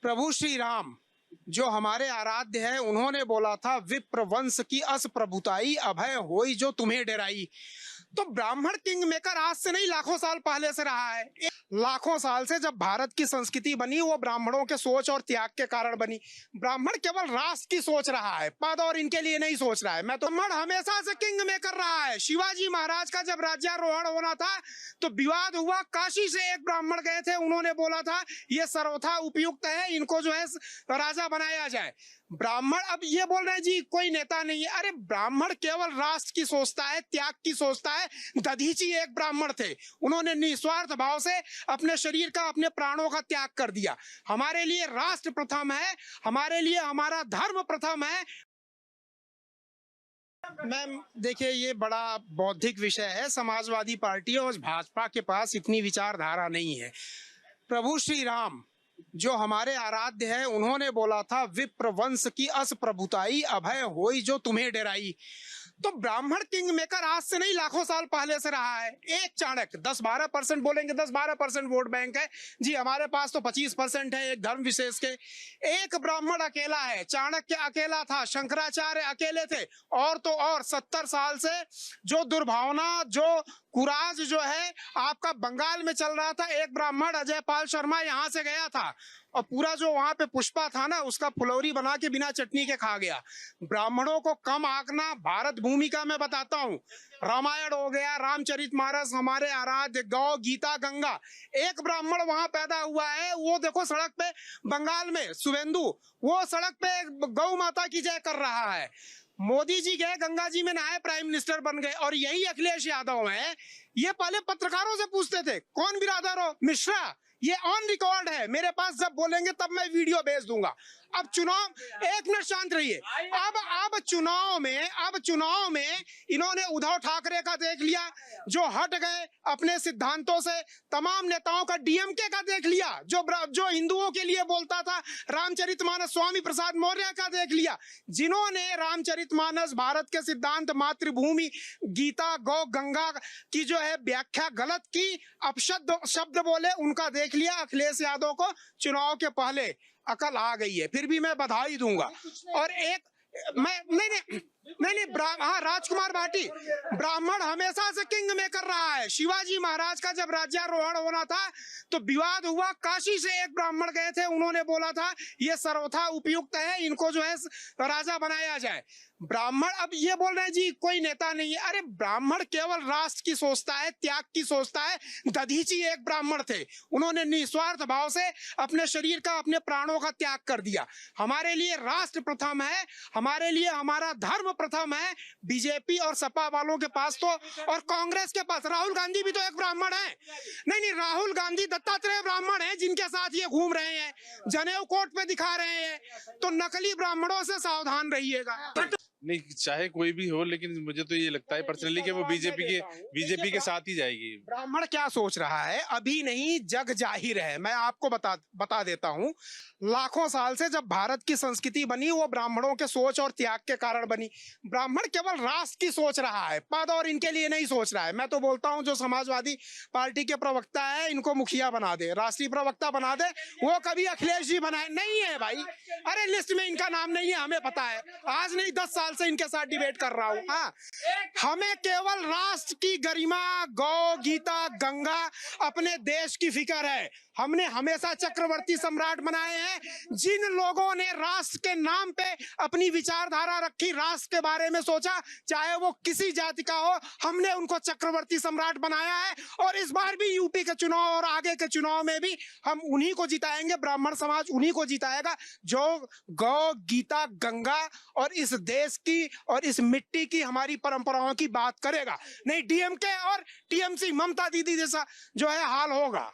प्रभु श्री राम जो हमारे आराध्य है, उन्होंने बोला था विप्र वंश की अस प्रभुताई अभय होई जो तुम्हें डराई। तो ब्राह्मण किंग मेकर आज से नहीं, लाखों साल पहले से रहा है। लाखों साल से जब भारत की संस्कृति बनी, वो ब्राह्मणों के सोच और त्याग के कारण बनी। ब्राह्मण केवल राष्ट्र की सोच रहा है, पद और इनके लिए नहीं सोच रहा है। मैं तो ब्राह्मण हमेशा से किंग मेकर रहा है। शिवाजी महाराज का जब राज्यारोहण होना था तो विवाद हुआ। काशी से एक ब्राह्मण गए थे, उन्होंने बोला था ये सर्वथा उपयुक्त है, इनको जो है राजा बनाया जाए। ब्राह्मण अब ये बोल रहे हैं जी कोई नेता नहीं है। अरे ब्राह्मण केवल राष्ट्र की सोचता है, त्याग की सोचता है। दधीची एक ब्राह्मण थे, उन्होंने निस्वार्थ भाव से अपने शरीर का, अपने प्राणों का त्याग कर दिया। हमारे लिए राष्ट्र प्रथम है, हमारे लिए हमारा धर्म प्रथम है। मैम देखिए, ये बड़ा बौद्धिक विषय है। समाजवादी पार्टी और भाजपा के पास इतनी विचारधारा नहीं है। प्रभु श्री राम जो हमारे आराध्य है, उन्होंने बोला था विप्र वंश की अस प्रभुताई अभय होई जो तुम्हें डराई। तो ब्राह्मण किंग मेकर आज से नहीं, लाखों साल पहले से रहा है। एक चाणक्य 10-12% बोलेंगे, 10-12% वोट बैंक है जी, हमारे पास तो 25% है एक धर्म विशेष के। एक ब्राह्मण अकेला है, चाणक्य अकेला था, शंकराचार्य अकेले थे। और तो और 70 साल से जो दुर्भावना, जो कुराज जो है आपका बंगाल में चल रहा था, एक ब्राह्मण अजय पाल शर्मा यहाँ से गया था और पूरा जो वहां पे पुष्पा था ना, उसका फुलौरी बना के बिना चटनी के खा गया। ब्राह्मणों को कम आंकना, भारत भूमि का मैं बताता हूँ। रामायण हो गया, रामचरितमानस, हमारे आराध्य, गौ, गीता, गंगा। एक ब्राह्मण वहां पैदा हुआ है, वो देखो सड़क पे बंगाल में शुभेंदु, वो सड़क पे गौ माता की जय कर रहा है। मोदी जी गए, गंगा जी में नहाए, प्राइम मिनिस्टर बन गए। और यही अखिलेश यादव है। ये पहले पत्रकारों से पूछते थे कौन बिरादर हो, मिश्रा। ये ऑन रिकॉर्ड है मेरे पास, जब बोलेंगे तब मैं वीडियो भेज दूंगा। अब चुनाव, एक मिनट शांत रहिए। अब चुनाव में इन्होंने उद्धव ठाकरे का देख लिया जो हट गए अपने सिद्धांतों से, तमाम नेताओं का, डीएमके का देख लिया जो हिंदुओं के लिए बोलता था, रामचरितमानस स्वामी प्रसाद मौर्य का देख लिया, जिन्होंने रामचरितमानस, भारत के सिद्धांत, मातृभूमि, गीता, गौ, गंगा की जो है व्याख्या गलत की, अपशब्द शब्द बोले, उनका देख लिया। अखिलेश यादव को चुनाव के पहले अकल आ गई है, फिर भी मैं बधाई दूंगा। और एक मैं नहीं, हाँ, राजकुमार भाटी, ब्राह्मण हमेशा से किंग मेकर रहा है। शिवाजी महाराज का जब राज्यारोहण होना था तो विवाद हुआ। काशी से एक ब्राह्मण गए थे, उन्होंने बोला था ये सर्वथा उपयुक्त है, इनको जो है राजा बनाया जाए। ब्राह्मण अब ये बोल रहे हैं जी कोई नेता नहीं है। अरे ब्राह्मण केवल राष्ट्र की सोचता है, त्याग की सोचता है। दधीची एक ब्राह्मण थे, उन्होंने निस्वार्थ भाव से अपने शरीर का, अपने प्राणों का त्याग कर दिया। हमारे लिए राष्ट्र प्रथम है, हमारे लिए हमारा धर्म प्रथम है। बीजेपी और सपा वालों के पास तो, और कांग्रेस के पास, राहुल गांधी भी तो एक ब्राह्मण है। नहीं, राहुल गांधी दत्तात्रेय ब्राह्मण है जिनके साथ ये घूम रहे हैं, जनेऊ कोर्ट पे दिखा रहे हैं। तो नकली ब्राह्मणों से सावधान रहिएगा। नहीं, चाहे कोई भी हो, लेकिन मुझे तो ये लगता है पर्सनली कि वो बीजेपी के साथ ही जाएगी। ब्राह्मण क्या सोच रहा है अभी नहीं, जग जाहिर है। मैं आपको बता देता हूँ। लाखों साल से जब भारत की संस्कृति बनी, वो ब्राह्मणों के सोच और त्याग के कारण बनी। ब्राह्मण केवल राष्ट्र की सोच रहा है, पद और इनके लिए नहीं सोच रहा है। मैं तो बोलता हूँ जो समाजवादी पार्टी के प्रवक्ता है, इनको मुखिया बना दे, राष्ट्रीय प्रवक्ता बना दे। वो कभी अखिलेश जी बनाए नहीं है भाई। अरे लिस्ट में इनका नाम नहीं है, हमें पता है। आज नहीं 10 साल से इनके साथ डिबेट कर रहा हूँ। हाँ, हमें केवल राष्ट्र की गरिमा, गौ, गीता, गंगा, अपने देश की फिक्र है। हमने हमेशा चक्रवर्ती सम्राट बनाए हैं। जिन लोगों ने राष्ट्र के नाम पे अपनी विचारधारा रखी, राष्ट्र के बारे में सोचा, चाहे वो किसी जाति का हो, हमने उनको चक्रवर्ती सम्राट बनाया है। और इस बार भी यूपी के चुनाव और आगे के चुनाव में भी हम उन्हीं को जिताएंगे। ब्राह्मण समाज उन्हीं को जिताएगा जो गौ, गीता, गंगा और इस देश की और इस मिट्टी की, हमारी परंपराओं की बात करेगा। नहीं डीएमके और टीएमसी, ममता दीदी जैसा जो है हाल होगा।